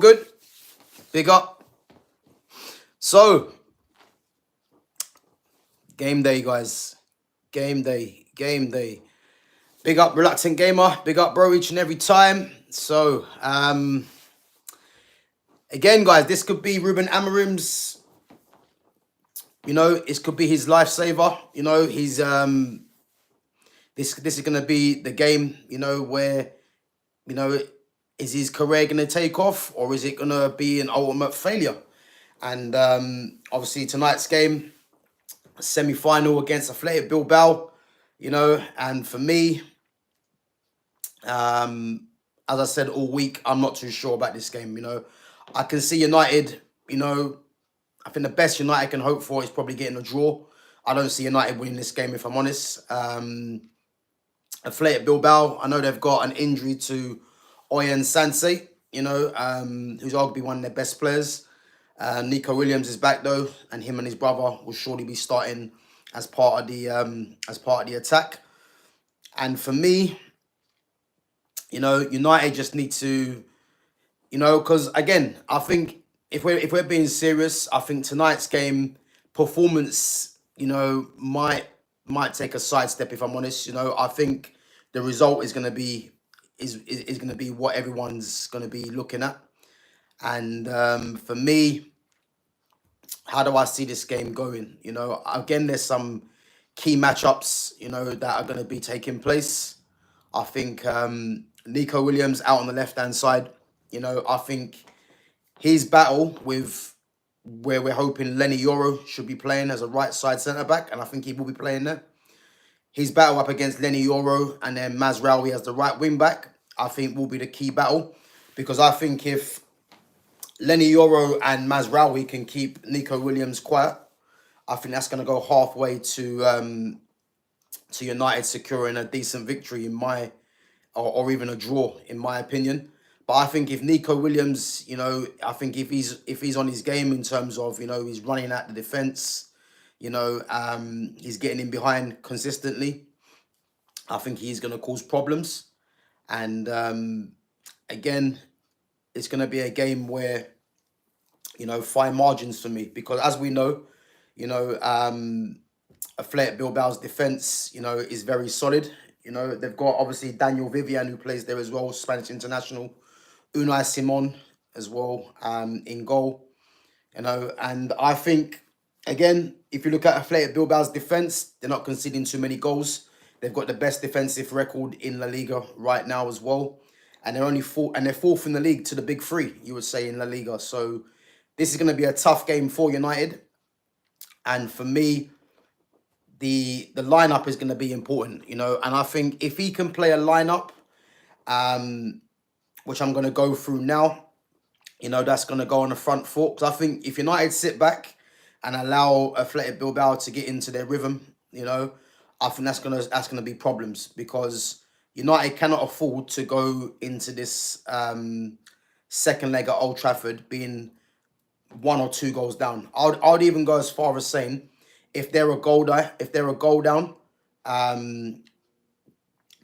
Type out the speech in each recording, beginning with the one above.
good? Big up. So, game day, guys. Game day. Big up, Reluctant Gamer. Big up, bro, each and every time. So, again, guys, this could be Ruben Amorim's, it could be his lifesaver. He's, this is going to be the game, where, is his career going to take off, or is it going to be an ultimate failure? And obviously tonight's game, semi-final against Athletic Bilbao, and for me, as I said all week, I'm not too sure about this game. I can see United, I think the best United can hope for is probably getting a draw. I don't see United winning this game, if I'm honest. Athletic Bilbao, I know they've got an injury to Oyen Sansei, who's arguably one of their best players. Nico Williams is back though, and him and his brother will surely be starting as part of the attack. And for me, United just need to, because again, I think if we're being serious, I think tonight's game performance, might take a sidestep, if I'm honest. I think the result is going to be going to be what everyone's going to be looking at. And for me, how do I see this game going? Again, there's some key matchups, that are going to be taking place. I think Nico Williams out on the left-hand side, I think his battle with where we're hoping Lenny Yoro should be playing as a right side centre-back, and I think he will be playing there. His battle up against Lenny Yoro and then Mazraoui as the right wing-back, I think will be the key battle. Because I think if Lenny Yoro and Mazraoui can keep Nico Williams quiet, I think that's going to go halfway to United securing a decent victory or even a draw, in my opinion. But I think if Nico Williams, I think if he's on his game in terms of, he's running at the defence, he's getting in behind consistently, I think he's going to cause problems. And again, it's going to be a game where, fine margins for me. Because as we know, Athletic Bilbao's defence, is very solid. They've got obviously Daniel Vivian, who plays there as well, Spanish international. Unai Simon as well in goal. And I think, again, if you look at Athletic Bilbao's defence, they're not conceding too many goals. They've got the best defensive record in La Liga right now as well. And they're fourth in the league to the big three, you would say, in La Liga. So this is going to be a tough game for United. And for me, the lineup is going to be important, And I think if he can play a lineup, which I'm going to go through now, that's going to go on the front foot. Because I think if United sit back and allow Athletic Bilbao to get into their rhythm, I think that's gonna be problems, because United cannot afford to go into this second leg at Old Trafford being 1 or 2 goals down. I'd even go as far as saying if they're a goal down, then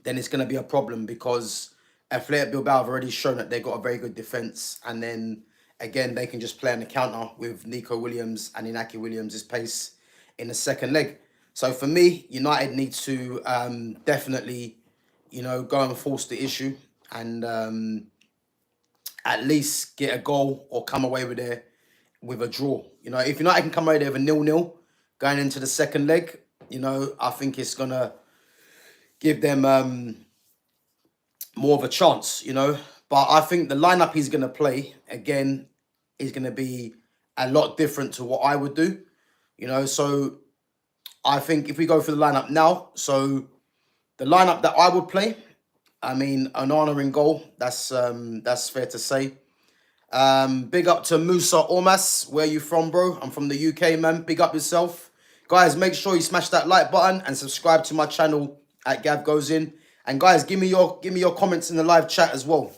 it's gonna be a problem, because Athletic Bilbao have already shown that they've got a very good defence, and then again they can just play on the counter with Nico Williams and Inaki Williams' pace in the second leg. So for me, United need to definitely, go and force the issue and at least get a goal or come away with a draw. If United can come away there with a 0-0 going into the second leg, I think it's gonna give them more of a chance, But I think the lineup he's gonna play again is gonna be a lot different to what I would do, So I think if we go for the lineup now, so the lineup that I would play, I mean, Onana in goal, that's fair to say. Big up to Musa Ormas. Where you from, bro? I'm from the UK, man. Big up yourself. Guys, make sure you smash that like button and subscribe to my channel at GavGoesIn. And guys, give me your comments in the live chat as well.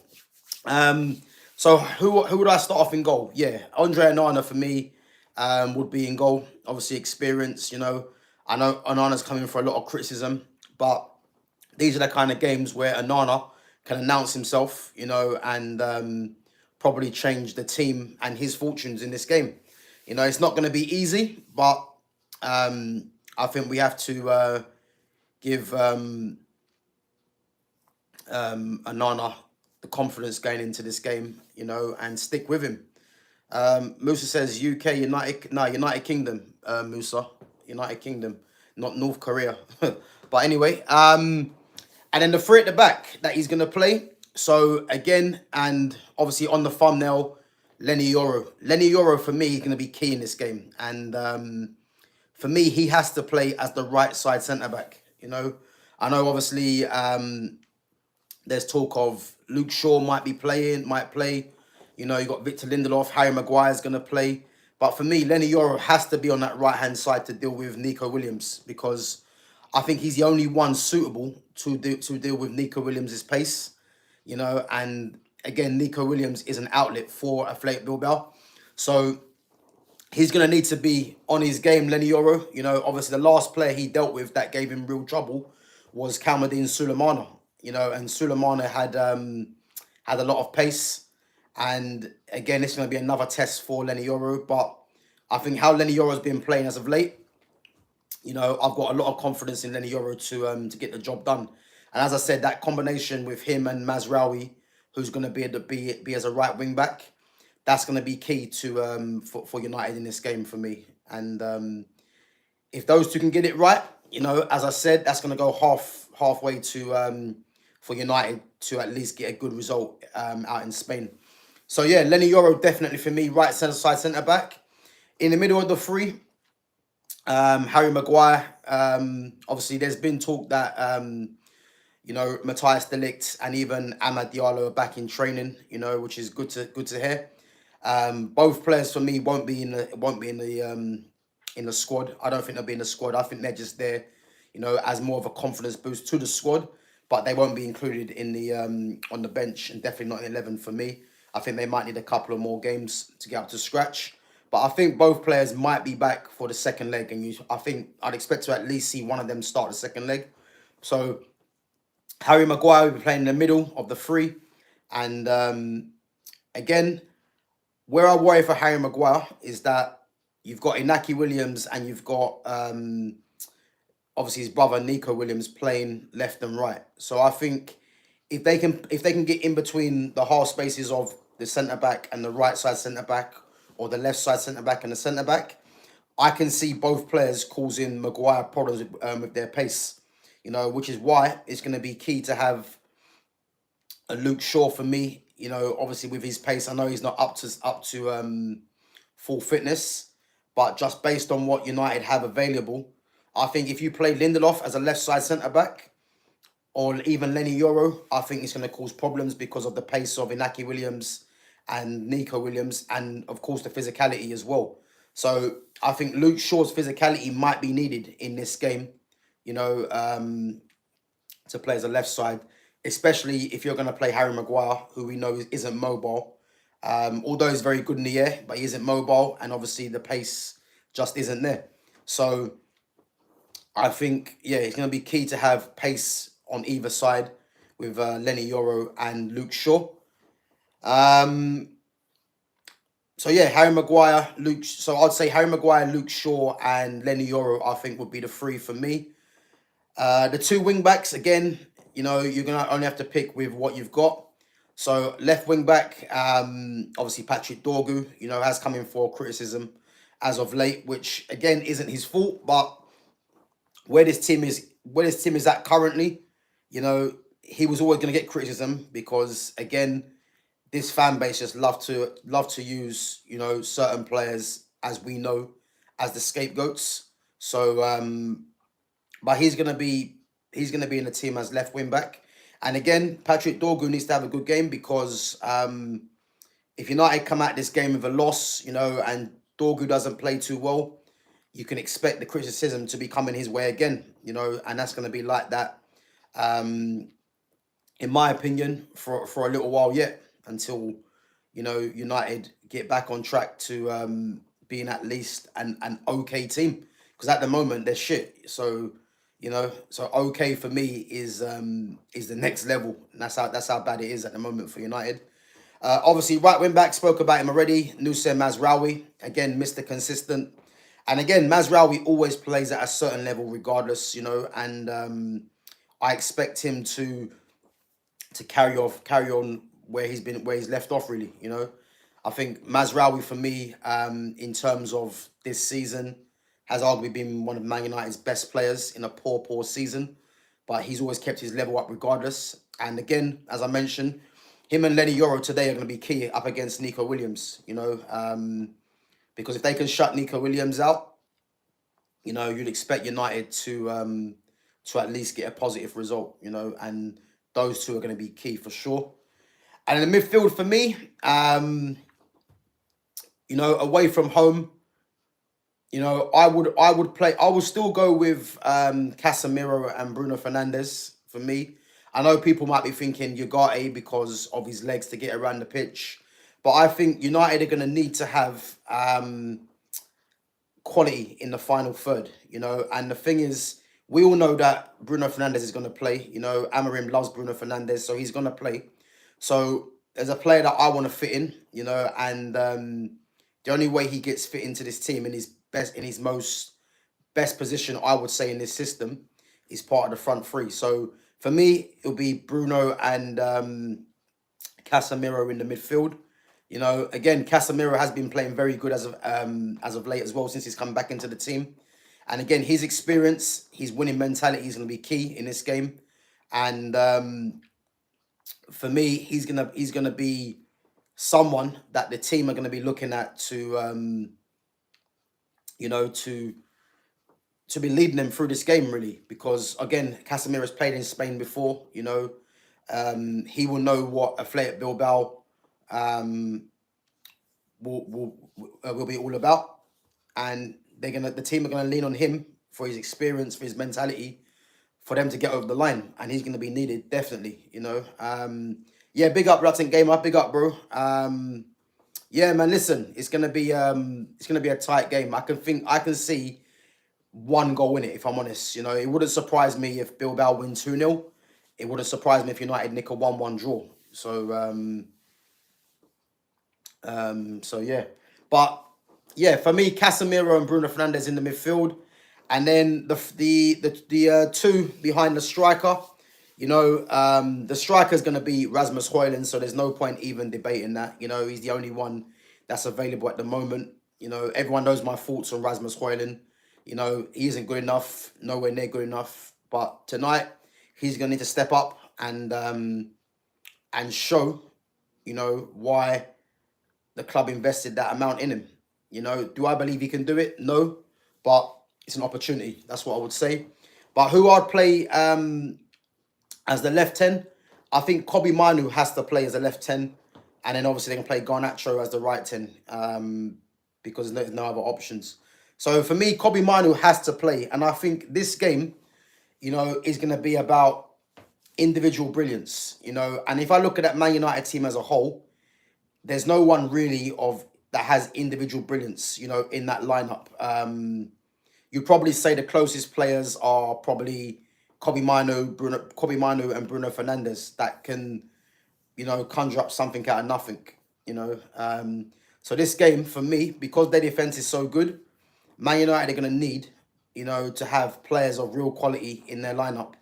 So who would I start off in goal? Yeah, Andre Onana for me would be in goal. Obviously experience, I know Onana's coming for a lot of criticism, but these are the kind of games where Onana can announce himself, and probably change the team and his fortunes in this game. You know, it's not going to be easy, but I think we have to give Anana the confidence going into this game, you know, and stick with him. Musa says UK, United, no, United Kingdom, Musa. United Kingdom, not North Korea. But anyway, and then the three at the back that he's going to play. So again, and obviously on the thumbnail, Lenny Yoro. Lenny Yoro, for me, is going to be key in this game. And for me, he has to play as the right side centre-back, you know. I know, obviously, there's talk of Luke Shaw might play. You know, you got Victor Lindelof, Harry Maguire's going to play. But for me, Lenny Yoro has to be on that right-hand side to deal with Nico Williams, because I think he's the only one suitable to deal with Nico Williams' pace, you know. And again, Nico Williams is an outlet for Athletic Bilbao. So he's going to need to be on his game, Lenny Yoro. You know, obviously the last player he dealt with that gave him real trouble was Kalmadin Sulemana. You know, and Sulemana had a lot of pace. And again, it's going to be another test for Lenny Yoro. But I think how Lenny Yoro's been playing as of late, you know, I've got a lot of confidence in Lenny Yoro to get the job done. And as I said, that combination with him and Mazraoui, who's going to be as a right wing back, that's going to be key to for United in this game for me. And if those two can get it right, you know, as I said, that's going to go halfway to for United to at least get a good result out in Spain. So yeah, Lenny Yoro definitely for me, right side centre back. In the middle of the three, Harry Maguire. Obviously, there's been talk that you know, Matthias de Ligt and even Amad Diallo are back in training. You know, which is good to hear. Both players for me won't be in the squad. I don't think they'll be in the squad. I think they're just there, you know, as more of a confidence boost to the squad. But they won't be included in the on the bench, and definitely not in 11 for me. I think they might need a couple of more games to get up to scratch. But I think both players might be back for the second leg, and I think I'd expect to at least see one of them start the second leg. So Harry Maguire will be playing in the middle of the three, and again, where I worry for Harry Maguire is that you've got Inaki Williams and you've got obviously his brother Nico Williams playing left and right. So I think if they can get in between the half spaces of the centre back and the right side centre back, or the left side centre back and the centre back, I can see both players causing Maguire problems with their pace. You know, which is why it's going to be key to have a Luke Shaw for me. You know, obviously with his pace, I know he's not up to full fitness, but just based on what United have available, I think if you play Lindelof as a left side centre back, or even Lenny Yoro, I think it's going to cause problems because of the pace of Inaki Williams and Nico Williams, and of course the physicality as well. So I think Luke Shaw's physicality might be needed in this game, you know, to play as a left side, especially if you're going to play Harry Maguire, who we know isn't mobile. Although he's very good in the air, but he isn't mobile, and obviously the pace just isn't there. So I think, yeah, it's going to be key to have pace on either side with Lenny Yoro and Luke Shaw. So yeah, Harry Maguire, Luke. So I'd say Harry Maguire, Luke Shaw, and Lenny Yoro, I think would be the three for me. The two wing backs, again, you know, you're going to only have to pick with what you've got. So left wing back, obviously Patrick Dorgu, you know, has come in for criticism as of late, which again isn't his fault, but where this team is at currently, you know, he was always going to get criticism because again, this fan base just love to use, you know, certain players, as we know, as the scapegoats. So but he's gonna be in the team as left wing back. And again, Patrick Dorgu needs to have a good game because if United come out this game with a loss, you know, and Dorgu doesn't play too well, you can expect the criticism to be coming his way again, you know, and that's going to be like that, in my opinion, for a little while yet, until, you know, United get back on track to being at least an okay team. Because at the moment, they're shit. So, you know, so okay for me is the next level. And that's how bad it is at the moment for United. Obviously, right wing back, spoke about him already. Nusayr Mazraoui, again, Mr. Consistent. And again, Mazraoui always plays at a certain level regardless, and I expect him to carry on where he's left off, really. I think Mazraoui, for me, in terms of this season, has arguably been one of Man United's best players in a poor season, but he's always kept his level up regardless. And again, as I mentioned, him and Lenny Yoro today are going to be key up against Nico Williams, because if they can shut Nico Williams out, you'd expect United to at least get a positive result, and those two are going to be key for sure. And in the midfield for me, away from home, I would still go with Casemiro and Bruno Fernandes for me. I know people might be thinking Ugarte because of his legs to get around the pitch, but I think United are going to need to have quality in the final third, and the thing is, we all know that Bruno Fernandes is going to play. Amorim loves Bruno Fernandes, so he's going to play. So there's a player that I want to fit in, and the only way he gets fit into this team in his most best position, I would say, in this system, is part of the front three. So for me, it'll be Bruno and Casemiro in the midfield. Again, Casemiro has been playing very good as of late as well, since he's come back into the team. And again, his experience, his winning mentality is going to be key in this game. And for me, he's gonna be someone that the team are going to be looking at to to be leading them through this game, really, because again, Casemiro's played in Spain before. He will know what Athletic Bilbao will be all about, and the team are gonna lean on him for his experience, for his mentality, for them to get over the line, and he's gonna be needed definitely. Yeah, big up Rotten Gamer, big up, bro. Yeah, man, listen, it's gonna be a tight game. I can see one goal in it, if I'm honest. It wouldn't surprise me if Bilbao win 2-0. It wouldn't surprise me if United nick a 1-1 draw. So yeah. But yeah, for me, Casemiro and Bruno Fernandes in the midfield. And then the two behind the striker. The striker's going to be Rasmus Højlund, so there's no point even debating that. He's the only one that's available at the moment. Everyone knows my thoughts on Rasmus Højlund. He isn't good enough, nowhere near good enough. But tonight, he's going to need to step up and show, why the club invested that amount in him. Do I believe he can do it? No, but it's an opportunity. That's what I would say. But who I'd play as the left 10, I think Kobbie Mainoo has to play as a left 10. And then obviously they can play Garnacho as the right 10 because there's no other options. So for me, Kobbie Mainoo has to play. And I think this game, is going to be about individual brilliance. And if I look at that Man United team as a whole, there's no one really that has individual brilliance, in that lineup. You'd probably say the closest players are probably Kobbie Mainoo and Bruno Fernandes that can, conjure up something out of nothing, So this game, for me, because their defense is so good, Man United are going to need, to have players of real quality in their lineup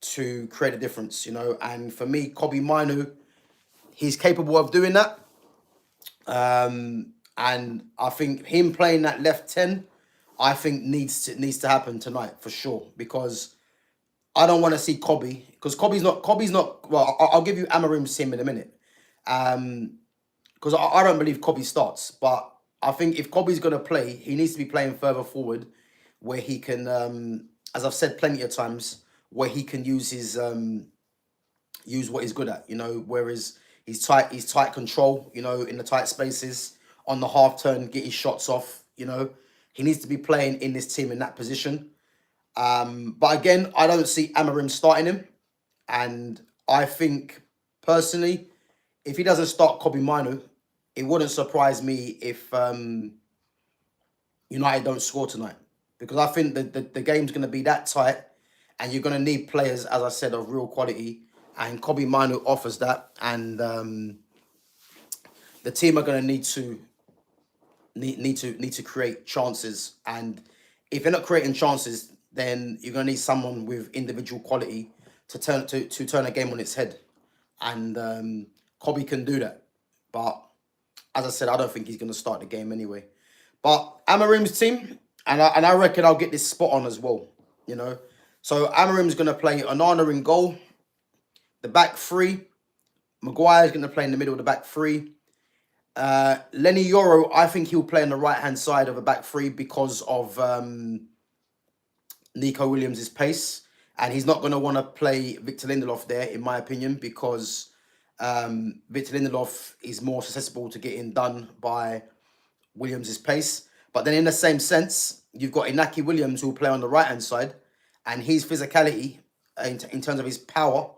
to create a difference, And for me, Kobbie Mainoo, he's capable of doing that. And I think him playing that left 10, I think needs to happen tonight for sure, because I don't want to see Kobbie, because Kobbie's not. Well, I'll give you Amorim's team in a minute, because I don't believe Kobbie starts, but I think if Kobbie's gonna play, he needs to be playing further forward, where he can, as I've said plenty of times, where he can use what he's good at, whereas he's tight control, in the tight spaces, on the half turn, get his shots off, he needs to be playing in this team in that position. But again, I don't see Amorim starting him, and I think personally, if he doesn't start Kobbie Mainoo, it wouldn't surprise me if United don't score tonight, because I think the game's going to be that tight, and you're going to need players, as I said, of real quality, and Kobbie Mainoo offers that. And the team are going to need to create chances, and if they're not creating chances, then you're going to need someone with individual quality to turn a game on its head, and Kobe can do that. But as I said, I don't think he's going to start the game anyway. But Amarim's team, and I reckon I'll get this spot on as well. You know, so Amarim's going to play Onana in goal, the back three. Maguire's going to play in the middle of the back three. Lenny Yoro, I think he'll play on the right hand side of a back three because of Nico Williams' pace, and he's not going to want to play Victor Lindelof there, in my opinion, because Victor Lindelof is more susceptible to getting done by Williams' pace. But then in the same sense, you've got Inaki Williams who will play on the right-hand side, and his physicality, in terms of his power,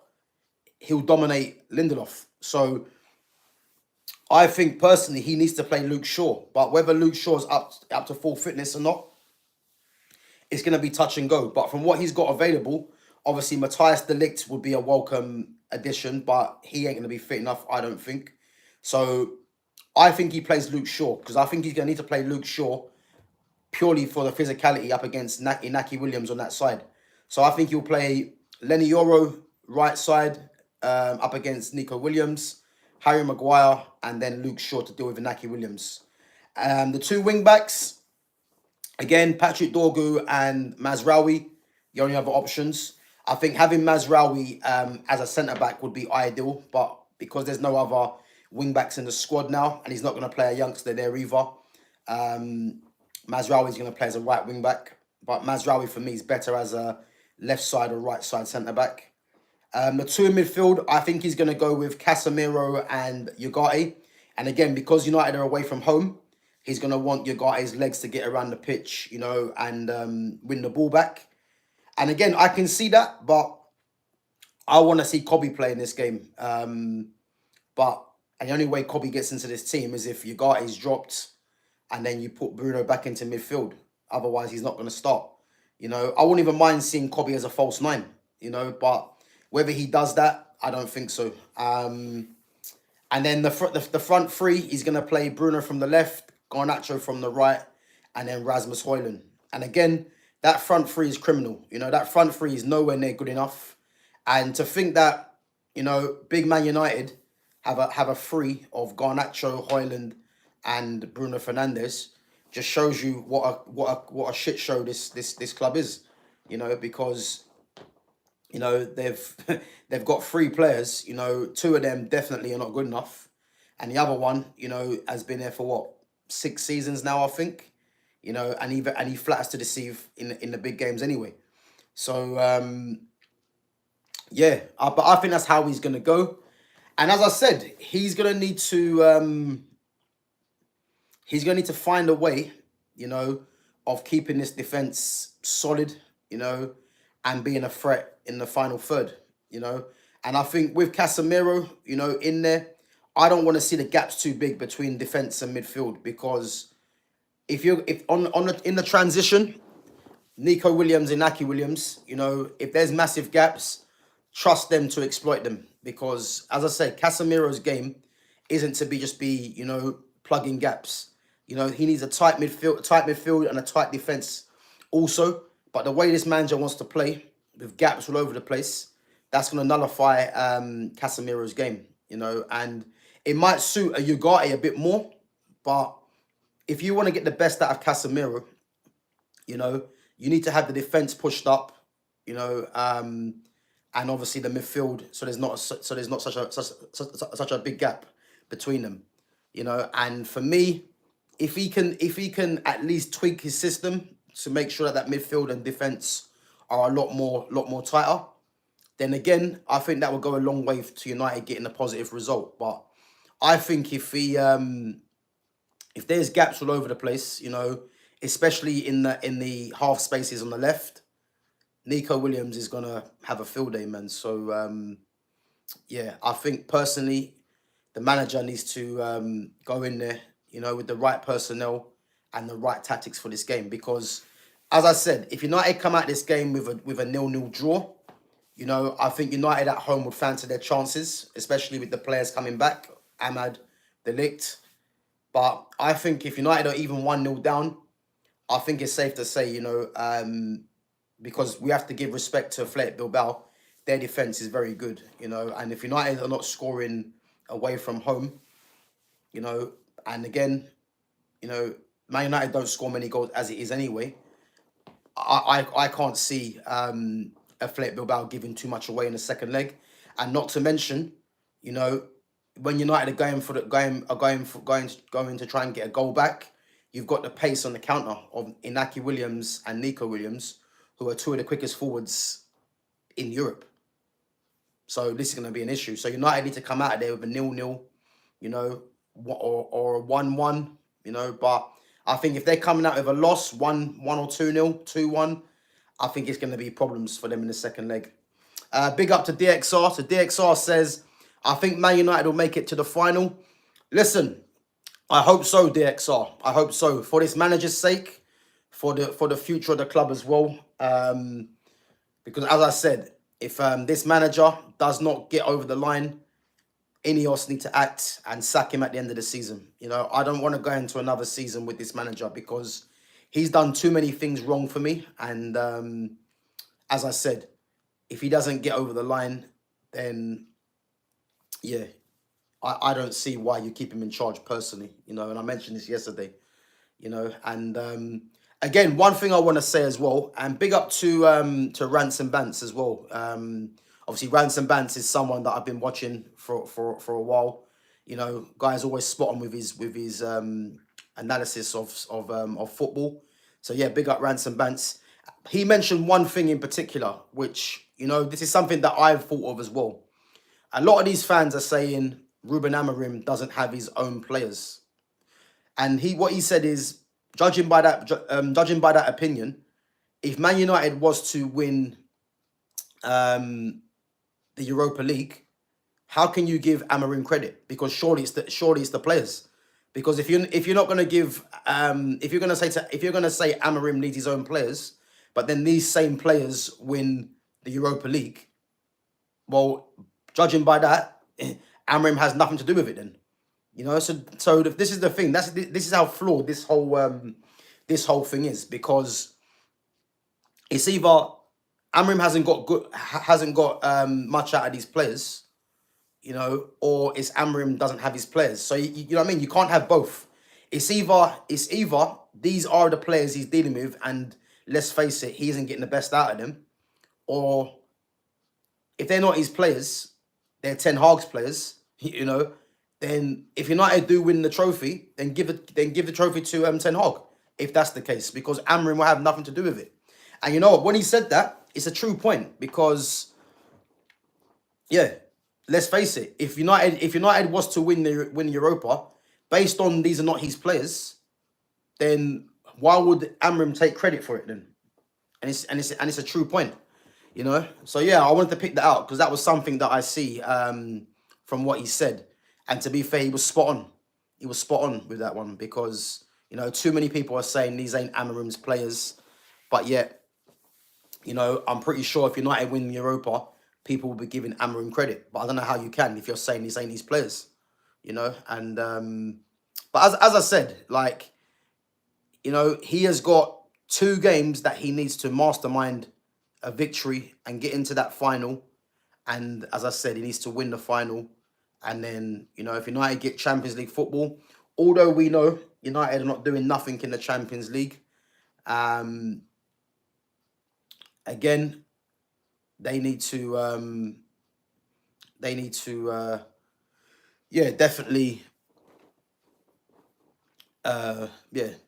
he'll dominate Lindelof. So I think personally he needs to play Luke Shaw. But whether Luke Shaw's up to full fitness or not, it's going to be touch and go. But from what he's got available, obviously Matthias de Ligt would be a welcome addition, but he ain't going to be fit enough, I don't think. So I think he plays Luke Shaw, because I think he's going to need to play Luke Shaw purely for the physicality up against Inaki Williams on that side. So I think he'll play Lenny Yoro right side up against Nico Williams, Harry Maguire, and then Luke Shaw to deal with Inaki Williams. The two wing backs, again, Patrick Dorgu and Mazraoui, the only other options. I think having Mazraoui as a centre-back would be ideal, but because there's no other wing-backs in the squad now, and he's not going to play a youngster there either, Mazraoui is going to play as a right wing-back, but Mazraoui for me is better as a left side or right side centre-back. The two in midfield, I think he's going to go with Casemiro and Ugarte, and again, because United are away from home, he's going to want Ugarte's legs to get around the pitch, you know, and win the ball back. And again, I can see that, but I want to see Kobe play in this game. And the only way Kobe gets into this team is if Ugarte's dropped and then you put Bruno back into midfield. Otherwise, he's not going to start. You know, I wouldn't even mind seeing Kobe as a false nine, you know, but whether he does that, I don't think so. And then the front three, he's going to play Bruno from the left, Garnacho from the right, and then Rasmus Højlund. And again, that front three is criminal. You know, that front three is nowhere near good enough. And to think that, you know, big Man United have a three of Garnacho, Højlund, and Bruno Fernandes just shows you what a shit show this club is. You know, because, you know, they've got three players. You know, two of them definitely are not good enough, and the other one, you know, has been there for what, 6 seasons now, I think. You know, and he flatters to deceive in the big games anyway. So yeah, but I think that's how he's gonna go. And as I said, he's gonna need to find a way, you know, of keeping this defense solid, you know, and being a threat in the final third, you know. And I think with Casemiro, you know, in there, I don't want to see the gaps too big between defense and midfield, because in the transition, Nico Williams and Inaki Williams, you know, if there's massive gaps, trust them to exploit them, because as I say, Casemiro's game isn't to be, you know, plugging gaps. You know, he needs a tight midfield and a tight defense also. But the way this manager wants to play with gaps all over the place, that's going to nullify Casemiro's game, you know, and it might suit a Ugarte a bit more, but if you want to get the best out of Casemiro, you know, you need to have the defense pushed up, you know, and obviously the midfield, so there's not such a big gap between them, you know. And for me, if he can at least tweak his system to make sure that midfield and defense are a lot more tighter, then again, I think that will go a long way to United getting a positive result. But I think if there's gaps all over the place, you know, especially in the half spaces on the left, Nico Williams is gonna have a field day, man. So yeah, I think personally, the manager needs to go in there, you know, with the right personnel and the right tactics for this game. Because, as I said, if United come out this game with a 0-0 draw, you know, I think United at home would fancy their chances, especially with the players coming back, Ahmad, De Ligt. But I think if United are even 1-0 down, I think it's safe to say, because we have to give respect to Athletic Bilbao, their defence is very good, and if United are not scoring away from home, and again, Man United don't score many goals as it is anyway. I can't see Athletic Bilbao giving too much away in the second leg, and not to mention, when United are going to try and get a goal back, you've got the pace on the counter of Inaki Williams and Nico Williams, who are two of the quickest forwards in Europe. So this is going to be an issue. So United need to come out of there with a 0-0, or a 1-1, But I think if they're coming out with a loss, 1-1 or 2-0, 2-1, I think it's going to be problems for them in the second leg. Big up to DXR. So DXR says, I think Man United will make it to the final. Listen, I hope so, DXR. I hope so. For this manager's sake, for the future of the club as well. Because as I said, if this manager does not get over the line, Ineos need to act and sack him at the end of the season. I don't want to go into another season with this manager because he's done too many things wrong for me. And as I said, if he doesn't get over the line, then yeah, I don't see why you keep him in charge personally. And I mentioned this yesterday. And again, one thing I want to say as well, and big up to Ransom Bance as well. Obviously, Ransom Bance is someone that I've been watching for a while. Guy's always spot on with his analysis of football. So yeah, big up Ransom Bance. He mentioned one thing in particular, which this is something that I've thought of as well. A lot of these fans are saying Ruben Amorim doesn't have his own players, and what he said is, judging by that opinion, if Man United was to win the Europa League, how can you give Amorim credit? Because surely it's the players. Because if you're not going to give if you're going to say Amorim needs his own players, but then these same players win the Europa League, well, judging by that, Amorim has nothing to do with it then. So this is the thing. This is how flawed this whole thing is, because it's either Amorim hasn't got much out of these players, or it's Amorim doesn't have his players. So you know what I mean? You can't have both. It's either these are the players he's dealing with, and let's face it, he isn't getting the best out of them, or if they're not his players, they're Ten Hag's players, then if United do win the trophy, then give the trophy to Ten Hag, if that's the case, because Amorim will have nothing to do with it. And you know what? When he said that, it's a true point, because yeah, let's face it, if United was to win Europa, based on these are not his players, then why would Amorim take credit for it then? And it's a true point, So yeah, I wanted to pick that out because that was something that I see from what he said. And to be fair, he was spot on. He was spot on with that one, because too many people are saying these ain't Amorim's players, but yet, I'm pretty sure if United win Europa, people will be giving Amorim credit. But I don't know how you can if you're saying these ain't his players, And but as I said, he has got 2 games that he needs to mastermind a victory and get into that final. And as I said, he needs to win the final. And then, if United get Champions League football, although we know United are not doing nothing in the Champions League, again, they need to definitely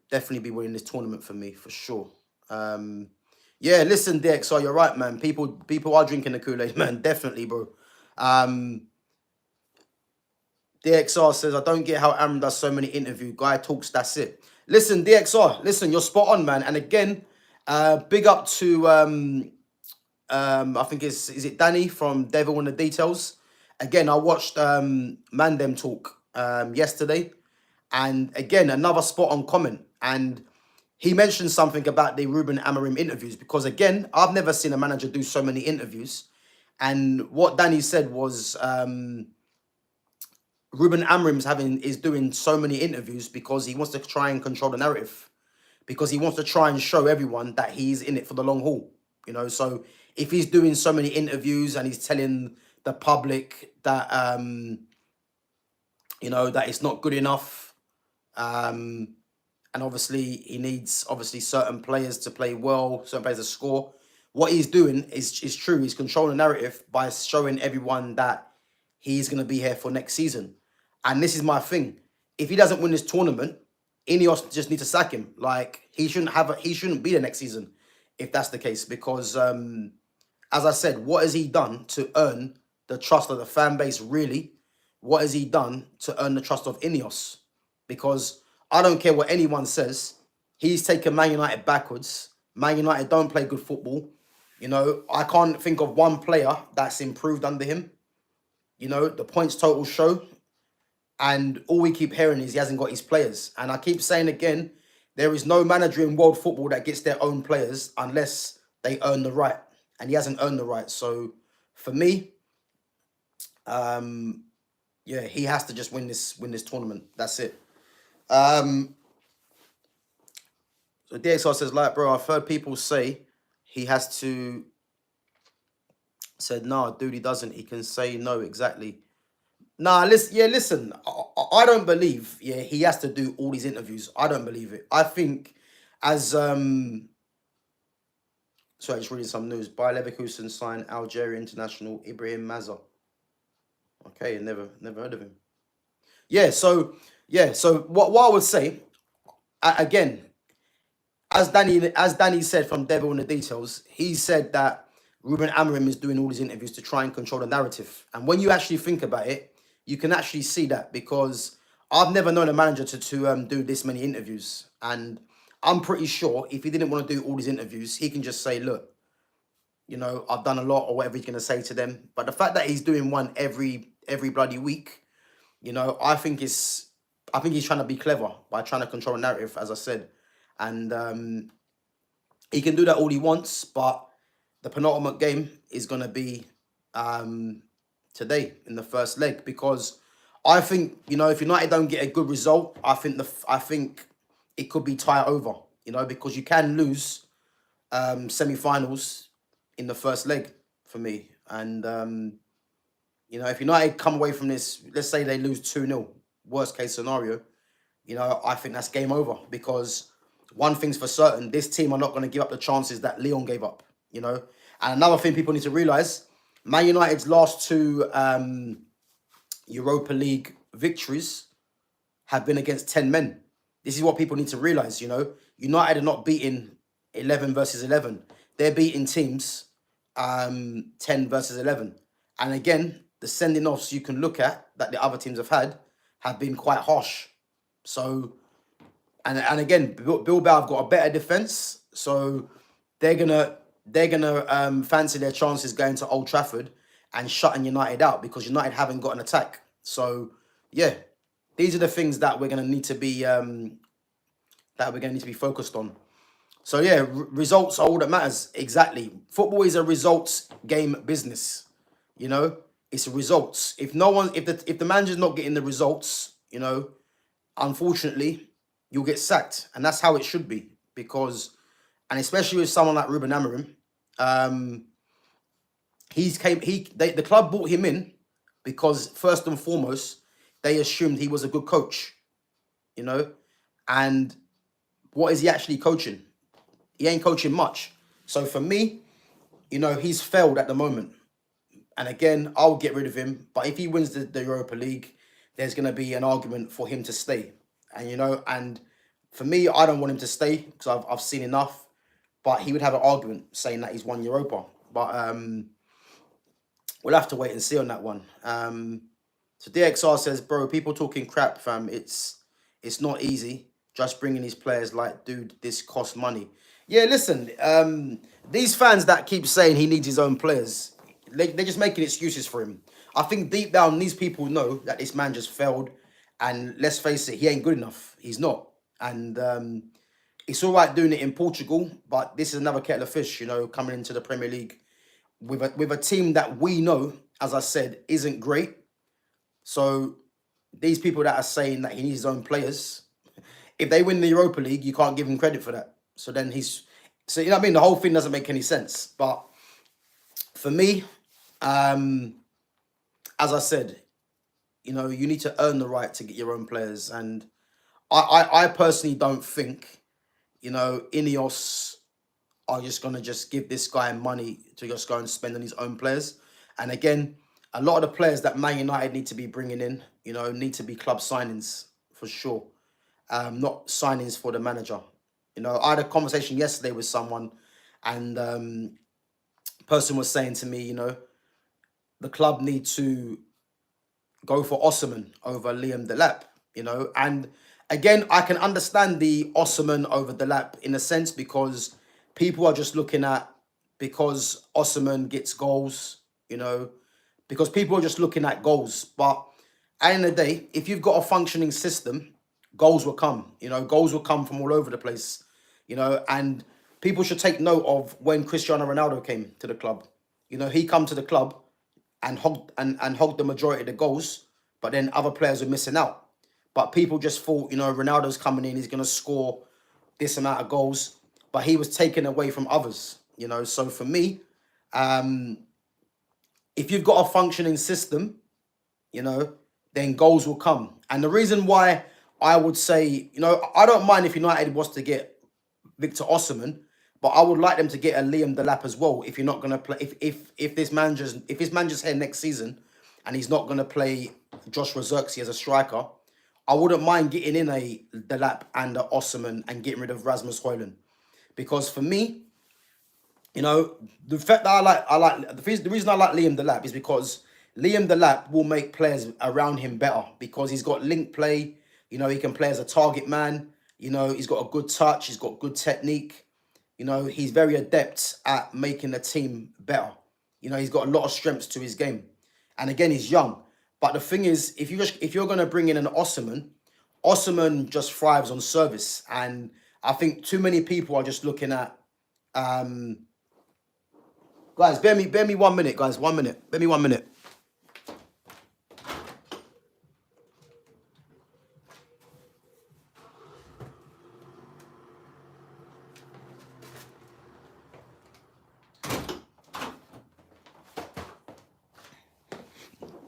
definitely be winning this tournament for me, for sure. Yeah, listen, DXR, you're right, man. People are drinking the Kool-Aid, man. Definitely, bro. DXR says, I don't get how Amorim does so many interviews. Guy talks, that's it. Listen, DXR, listen, you're spot on, man. And again, big up to, I think is it Danny from Devil in the Details? Again, I watched Mandem talk yesterday. And again, another spot on comment. And he mentioned something about the Ruben Amorim interviews, because again, I've never seen a manager do so many interviews. And what Danny said was, Ruben Amorim's is doing so many interviews because he wants to try and control the narrative, because he wants to try and show everyone that he's in it for the long haul. So if he's doing so many interviews and he's telling the public that that it's not good enough, and obviously he needs certain players to play well, certain players to score. What he's doing is true. He's controlling the narrative by showing everyone that he's going to be here for next season. And this is my thing. If he doesn't win this tournament, Ineos just need to sack him. Like, he shouldn't be there next season if that's the case. Because as I said, what has he done to earn the trust of the fan base, really? What has he done to earn the trust of Ineos? Because I don't care what anyone says, he's taken Man United backwards. Man United don't play good football. I can't think of one player that's improved under him. The points total show. And all we keep hearing is he hasn't got his players. And I keep saying again, there is no manager in world football that gets their own players unless they earn the right. And he hasn't earned the right. So for me, he has to just win this tournament. That's it. So DXR says, like, bro, I've heard people say he has to. Said, nah, dude, he doesn't. He can say no, exactly. Nah, listen. I don't believe, he has to do all these interviews. I don't believe it. I think as sorry, just reading some news. Bayer Leverkusen signed Algeria international Ibrahim Mazza. Okay, never heard of him. So what I would say, again, as Danny said from Devil in the Details, he said that Ruben Amorim is doing all these interviews to try and control the narrative. And when you actually think about it, you can actually see that, because I've never known a manager to do this many interviews. And I'm pretty sure if he didn't want to do all these interviews, he can just say, look, I've done a lot, or whatever he's going to say to them. But the fact that he's doing one every bloody week, I think he's trying to be clever by trying to control the narrative, as I said. And he can do that all he wants, but the penultimate game is going to be today in the first leg, because I think, if United don't get a good result, I think it could be tie over, because you can lose semi-finals in the first leg for me. And, if United come away from this, let's say they lose 2-0, worst case scenario, I think that's game over, because one thing's for certain, this team are not going to give up the chances that Lyon gave up, And another thing people need to realise, Man United's last two Europa League victories have been against 10 men. This is what people need to realise, United are not beating 11 versus 11. They're beating teams 10 versus 11. And again, the sending-offs you can look at that the other teams have been quite harsh. So, and again, Bilbao have got a better defence, so they're gonna fancy their chances going to Old Trafford and shutting United out, because United haven't got an attack. So these are the things that we're gonna need to be focused on. So results are all that matters. Exactly. Football is a results game business. It's results. If the manager's not getting the results, unfortunately, you'll get sacked, and that's how it should be. And especially with someone like Ruben Amorim, the club brought him in because first and foremost they assumed he was a good coach, and what is he actually coaching? He ain't coaching much. So for me, he's failed at the moment. And again, I'll get rid of him. But if he wins the Europa League, there's going to be an argument for him to stay. And, and for me, I don't want him to stay because I've seen enough. But he would have an argument saying that he's won Europa. But we'll have to wait and see on that one. So DXR says, bro, people talking crap, fam. It's not easy. Just bringing these players, like, dude, this costs money. Yeah, listen, these fans that keep saying he needs his own players, they're just making excuses for him. I think deep down, these people know that this man just failed. And let's face it, he ain't good enough. He's not. And it's all right doing it in Portugal, but this is another kettle of fish, coming into the Premier League with a team that we know, as I said, isn't great. So these people that are saying that he needs his own players, if they win the Europa League, you can't give him credit for that. So then so you know what I mean? The whole thing doesn't make any sense. But for me, as I said, you know, you need to earn the right to get your own players. And I personally don't think, you know, Ineos are just going to just give this guy money to just go and spend on his own players. And again, a lot of the players that Man United need to be bringing in, you know, need to be club signings for sure. Not signings for the manager. You know, I had a conversation yesterday with someone, and person was saying to me, you know, the club need to go for Osimhen over Liam Delap, you know. And again, I can understand the Osimhen over Delap in a sense, because people are just looking at, because Osimhen gets goals, you know, because people are just looking at goals. But at the end of the day, if you've got a functioning system, goals will come, you know, goals will come from all over the place, you know. And people should take note of when Cristiano Ronaldo came to the club. You know, he come to the club and hogged the majority of the goals, but then other players were missing out. But people just thought, you know, Ronaldo's coming in, he's going to score this amount of goals, but he was taken away from others, you know. So for me, if you've got a functioning system, you know, then goals will come. And the reason why I would say, you know, I don't mind if United was to get Victor Osimhen, but I would like them to get a Liam Delap as well. If you're not going to play, if this manager's here next season, and he's not going to play Joshua Zirkzee as a striker, I wouldn't mind getting in a Delap and a Osimhen and getting rid of Rasmus Højlund, because for me, you know, the fact that the reason I like Liam Delap is because Liam Delap will make players around him better, because he's got link play. You know, he can play as a target man. You know, he's got a good touch. He's got good technique. You know, he's very adept at making the team better. You know, he's got a lot of strengths to his game. And again, he's young. But the thing is, if you're going to bring in an Osimhen just thrives on service. And I think too many people are just looking at, guys, bear me 1 minute, guys, 1 minute. Bear me 1 minute.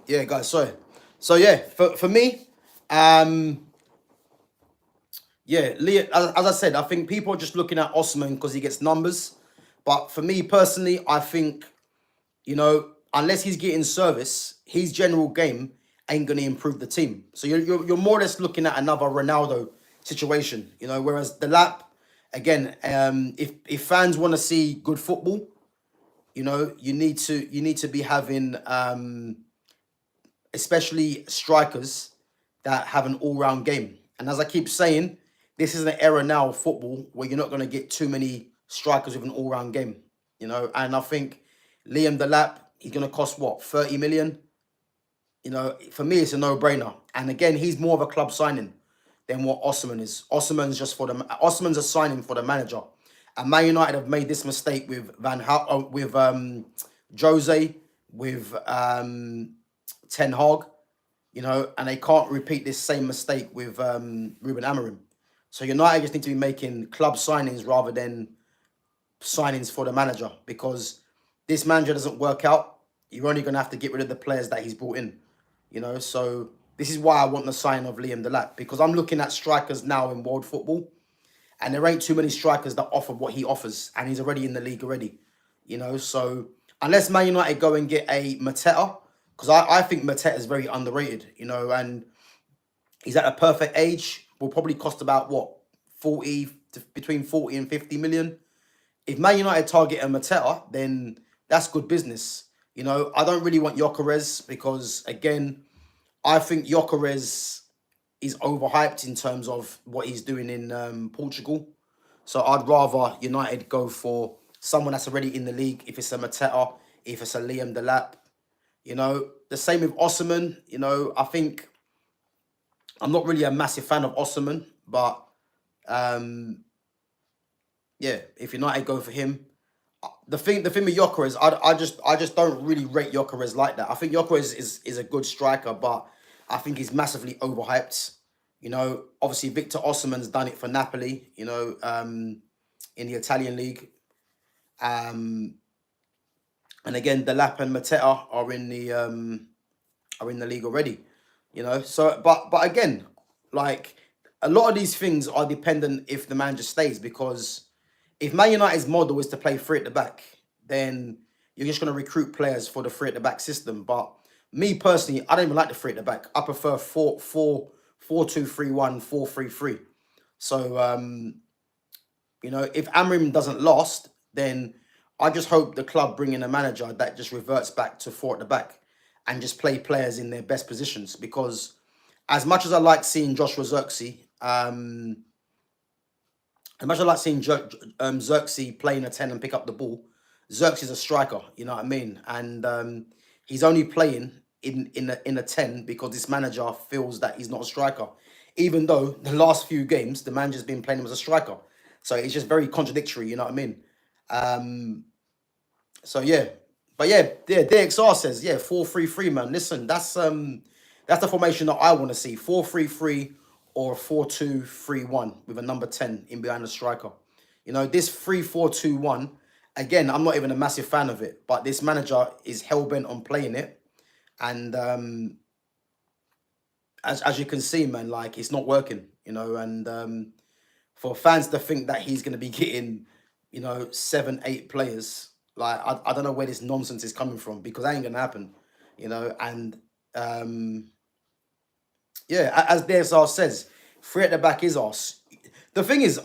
Yeah, guys, sorry. So yeah, for me, yeah, as I said, I think people are just looking at Osimhen because he gets numbers. But for me personally, I think, you know, unless he's getting service, his general game ain't going to improve the team. So you're more or less looking at another Ronaldo situation, you know. Whereas the lap, again, if fans want to see good football, you know, you need to be having especially strikers that have an all-round game. And as I keep saying, this is an era now of football where you're not going to get too many strikers with an all-round game, you know. And I think Liam Delap, he's going to cost, what, 30 million? You know, for me, it's a no-brainer. And again, he's more of a club signing than what Osimhen is. Osimhen's a signing for the manager. And Man United have made this mistake with Jose, with Ten Hag, you know, and they can't repeat this same mistake with Ruben Amorim. So United just need to be making club signings rather than signings for the manager, because this manager doesn't work out. You're only going to have to get rid of the players that he's brought in, you know. So this is why I want the sign of Liam Delap, because I'm looking at strikers now in world football, and there ain't too many strikers that offer what he offers, and he's already in the league already, you know. So unless Man United go and get a Mateta, because I think Mateta is very underrated, you know, and he's at a perfect age, will probably cost about, what, between 40 and 50 million. If Man United target a Mateta, then that's good business. You know, I don't really want Gyökeres, because, again, I think Gyökeres is overhyped in terms of what he's doing in Portugal. So I'd rather United go for someone that's already in the league, if it's a Mateta, if it's a Liam Delap. You know, the same with Osimhen. You know, I think I'm not really a massive fan of Osimhen, but yeah, if United go for him, the thing with Gyökeres, I just don't really rate Gyökeres like that. I think Gyökeres is a good striker, but I think he's massively overhyped. You know, obviously Victor Osimhen's done it for Napoli, you know, in the Italian league. Um, and again, Delap and Mateta are in the league already. You know, so but again, like a lot of these things are dependent if the man just stays, because if Man United's model is to play three at the back, then you're just going to recruit players for the three at the back system. But me personally, I don't even like the three at the back. I prefer 4-2-3-1, 4-3-3. So you know, if Amrim doesn't last, then I just hope the club bring in a manager that just reverts back to four at the back and just play players in their best positions. Because as much as I like seeing Joshua Zirkzee, as much as I like seeing Zirkzee playing a 10 and pick up the ball, Zirkzee's a striker, you know what I mean? And he's only playing in a 10 because this manager feels that he's not a striker. Even though the last few games, the manager's been playing him as a striker. So it's just very contradictory, you know what I mean? So yeah. But yeah, DXR says, yeah, 4-3-3, man. Listen, that's the formation that I want to see. 4-3-3 or 4-2-3-1 with a number 10 in behind the striker. You know, this 3-4-2-1, again, I'm not even a massive fan of it, but this manager is hell-bent on playing it. And as you can see, man, like, it's not working, you know, and for fans to think that he's going to be getting, you know, 7, 8 players, like, I don't know where this nonsense is coming from, because that ain't going to happen, you know. And yeah, as DSR says, three at the back is us. The thing is,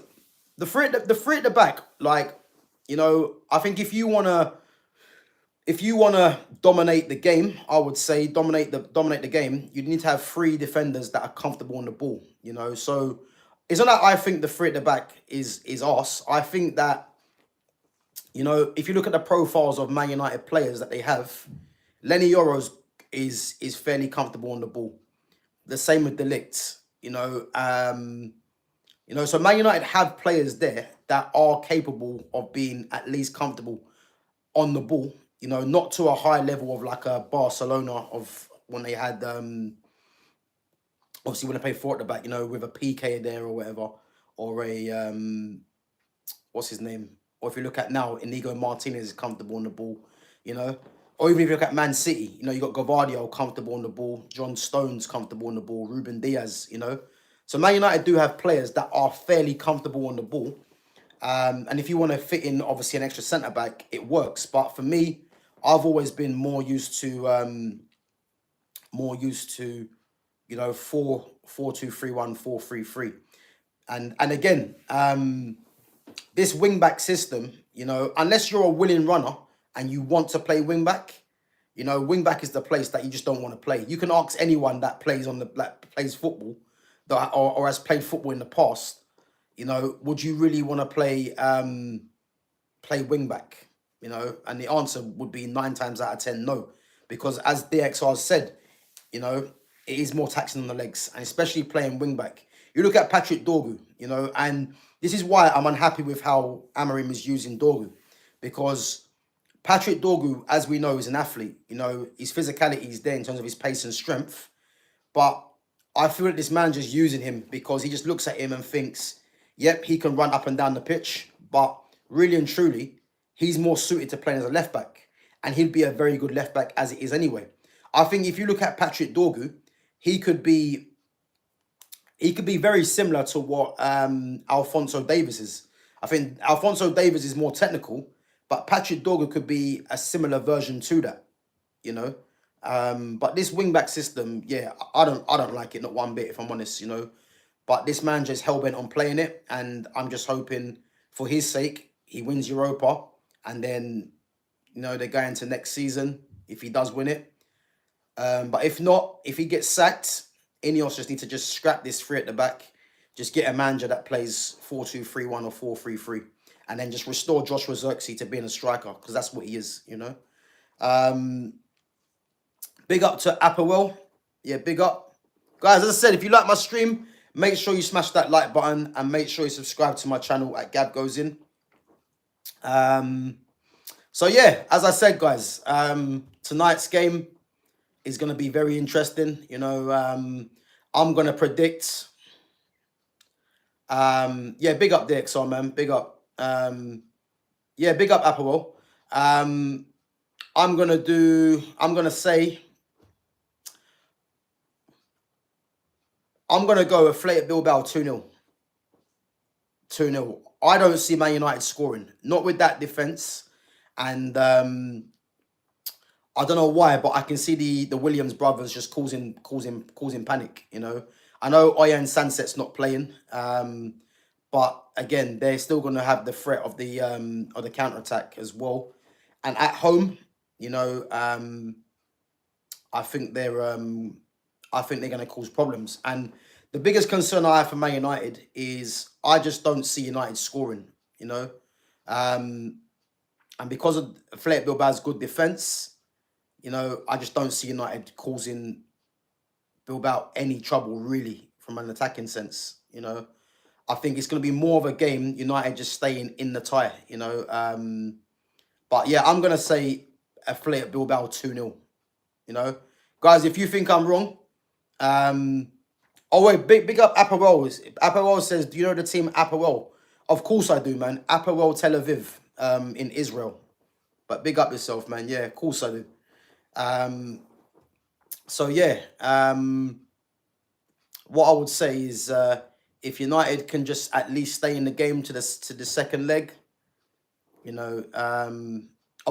the three at the back, like, you know, I think if you wanna dominate the game, I would say dominate the game, you need to have 3 defenders that are comfortable on the ball, you know. So it's not that I think the 3 at the back is us. I think that, you know, if you look at the profiles of Man United players that they have, Lenny Yoro's is fairly comfortable on the ball. The same with De Ligt, you know. So Man United have players there that are capable of being at least comfortable on the ball. You know, not to a high level of like a Barcelona of when they had obviously when they played 4 at the back, you know, with a PK there or whatever, or a what's his name? Or if you look at now, Inigo Martinez is comfortable on the ball, you know. Or even if you look at Man City, you know, you got Gavardio comfortable on the ball, John Stones comfortable on the ball, Ruben Diaz, you know. So Man United do have players that are fairly comfortable on the ball. And if you want to fit in, obviously, an extra centre-back, it works. But for me, I've always been more used to, you know, 4-2-3-1, 4-3-3. And again, this wing-back system, you know, unless you're a willing runner and you want to play wing-back, you know, wing-back is the place that you just don't want to play. You can ask anyone that plays plays football, that or has played football in the past, you know, would you really want to play wing-back? You know, and the answer would be 9 times out of 10, no. Because as DXR said, you know, it is more taxing on the legs, and especially playing wing-back. You look at Patrick Dorgu, you know, and this is why I'm unhappy with how Amorim is using Dorgu, because Patrick Dorgu, as we know, is an athlete. You know, his physicality is there in terms of his pace and strength. But I feel that this manager's using him because he just looks at him and thinks, yep, he can run up and down the pitch. But really and truly, he's more suited to playing as a left back. And he'd be a very good left back as it is anyway. I think if you look at Patrick Dorgu, he could be very similar to what Alphonso Davies is. I think Alphonso Davies is more technical, but Patrick Dorgu could be a similar version to that, you know. But this wing-back system, yeah, I don't like it, not one bit, if I'm honest, you know. But this man just hell-bent on playing it, and I'm just hoping, for his sake, he wins Europa, and then, you know, they go into next season, if he does win it. But if not, if he gets sacked, Ineos just need to just scrap this 3 at the back, just get a manager that plays 4-2-3-1 or 4-3-3, and then just restore Joshua Zirkzee to being a striker, because that's what he is, you know. Big up to Applewell. Yeah, big up. Guys, as I said, if you like my stream, make sure you smash that like button and make sure you subscribe to my channel at GavGoesIn. So yeah, as I said, guys, tonight's game, is going to be very interesting. I'm going to predict. Yeah, big up DXR, man. Big up. Yeah, big up Apple. I'm going to say, I'm going to go Athletic Bilbao 2-0. 2-0. I don't see Man United scoring. Not with that defence. And I don't know why, but I can see the Williams brothers just causing panic. I know Oyan Sanset's not playing, but again, they're still going to have the threat of the counter attack as well. And at home, I think they're going to cause problems. And the biggest concern I have for Man United is I just don't see United scoring. And because of Athletic Bilbao's good defence. I just don't see United causing Bilbao any trouble, really, from an attacking sense. I think it's going to be more of a game, United just staying in the tie, But yeah, I'm going to say Athletic Bilbao 2-0, Guys, if you think I'm wrong, oh wait, big up Aperol. Aperol says, do you know the team Aperol? Of course I do, man. Aperol Tel Aviv, in Israel. But big up yourself, man. Yeah, of course I do. So yeah, what I would say is if United can just at least stay in the game to the second leg,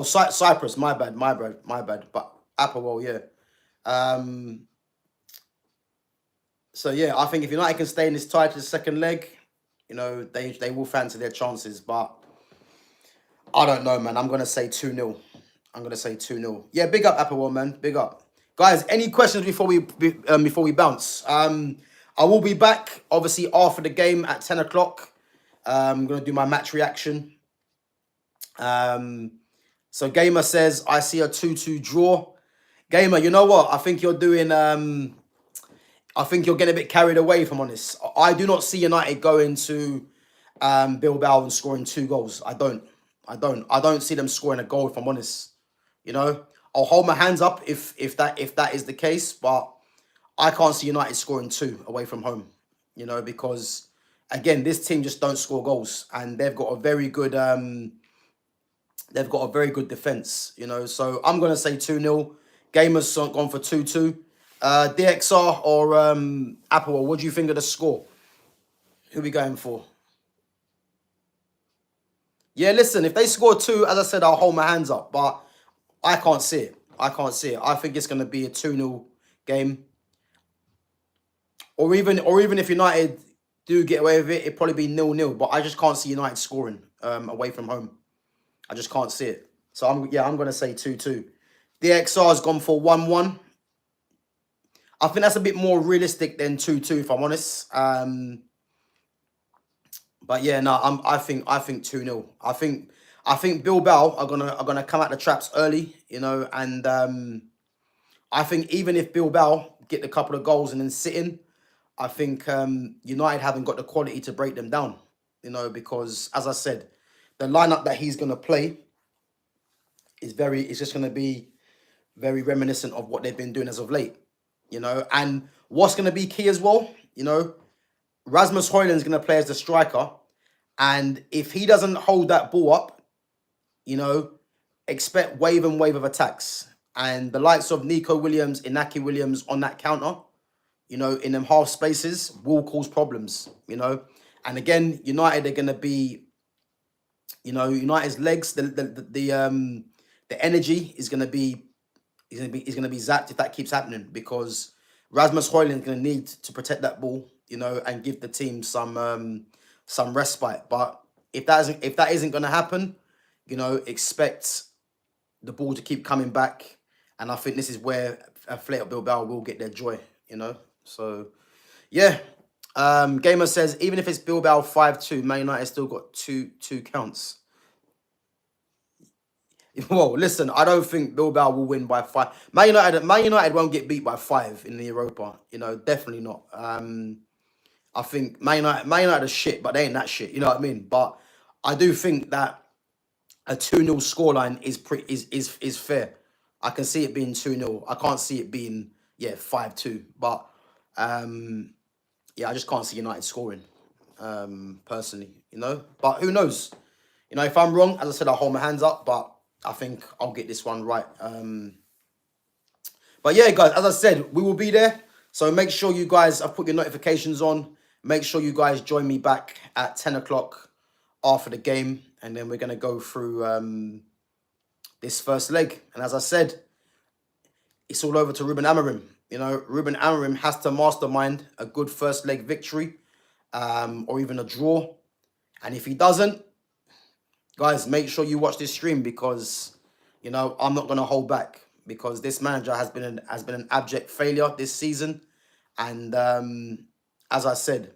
Cyprus, my bad, but Applewell, yeah. So yeah, I think if United can stay in this tie to the second leg, they will fancy their chances, but I don't know, man. I'm gonna say 2-0. Yeah, big up Applewell, man. Big up. Guys, any questions before we bounce? I will be back, obviously, after the game at 10 o'clock. I'm going to do my match reaction. So Gamer says, I see a 2-2 draw. Gamer, you know what? I think you're doing... I think you're getting a bit carried away, if I'm honest. I do not see United going to Bilbao and scoring 2 goals. I don't see them scoring a goal, if I'm honest. I'll hold my hands up if that is the case, but I can't see United scoring 2 away from home, because again, this team just don't score goals, and they've got a very good defense, So I'm gonna say 2-0. Gamers gone for 2-2. DXR or Apple, what do you think of the score? Who are we going for? Yeah, listen, if they score 2, as I said, I'll hold my hands up, but I can't see it. I think it's going to be a 2-0 game. Or even if United do get away with it, it'd probably be 0-0. But I just can't see United scoring away from home. I just can't see it. So I'm going to say 2-2. DXR's gone for 1-1. I think that's a bit more realistic than 2-2, if I'm honest. But yeah, no, I think 2-0. I think Bilbao are gonna come out the traps early, and I think even if Bilbao get a couple of goals and then sit in, I think United haven't got the quality to break them down, because as I said, the lineup that he's gonna play is just gonna be very reminiscent of what they've been doing as of late, and what's gonna be key as well, Rasmus Højlund's gonna play as the striker, and if he doesn't hold that ball up, expect wave of attacks. And the likes of Nico Williams, Inaki Williams on that counter, in them half spaces will cause problems, And again, United are going to be, United's legs, the energy is going to be zapped if that keeps happening, because Rasmus Højlund is going to need to protect that ball, and give the team some respite. But if that isn't going to happen, expect the ball to keep coming back. And I think this is where Athletic Bilbao will get their joy, So, yeah. Gamer says, even if it's Bilbao 5-2, Man United still got two counts. Well, listen, I don't think Bilbao will win by 5. Man United won't get beat by 5 in the Europa. Definitely not. I think Man United are shit, but they ain't that shit. You know what I mean? But I do think that a 2-0 scoreline is fair. I can see it being 2-0. I can't see it being 5-2. But I just can't see United scoring. Personally, But who knows? If I'm wrong, as I said, I'll hold my hands up. But I think I'll get this one right. But yeah, guys, as I said, we will be there. So make sure you guys have put your notifications on. Make sure you guys join me back at 10 o'clock after the game. And then we're going to go through this first leg. And as I said, it's all over to Ruben Amorim. Ruben Amorim has to mastermind a good first leg victory or even a draw. And if he doesn't, guys, make sure you watch this stream because, I'm not going to hold back. Because this manager has been an abject failure this season. And as I said,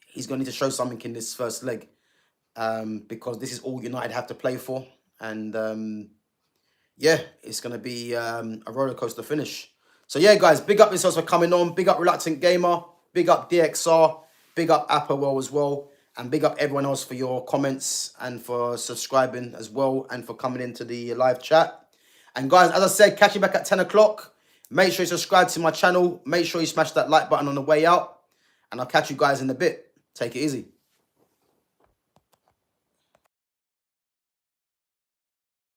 he's going to need to show something in this first leg. Because this is all United have to play for. And it's going to be a roller coaster finish. So yeah, guys, big up yourselves for coming on. Big up Reluctant Gamer. Big up DXR. Big up Applewell as well. And big up everyone else for your comments and for subscribing as well. And for coming into the live chat. And guys, as I said, catch you back at 10 o'clock. Make sure you subscribe to my channel. Make sure you smash that like button on the way out. And I'll catch you guys in a bit. Take it easy.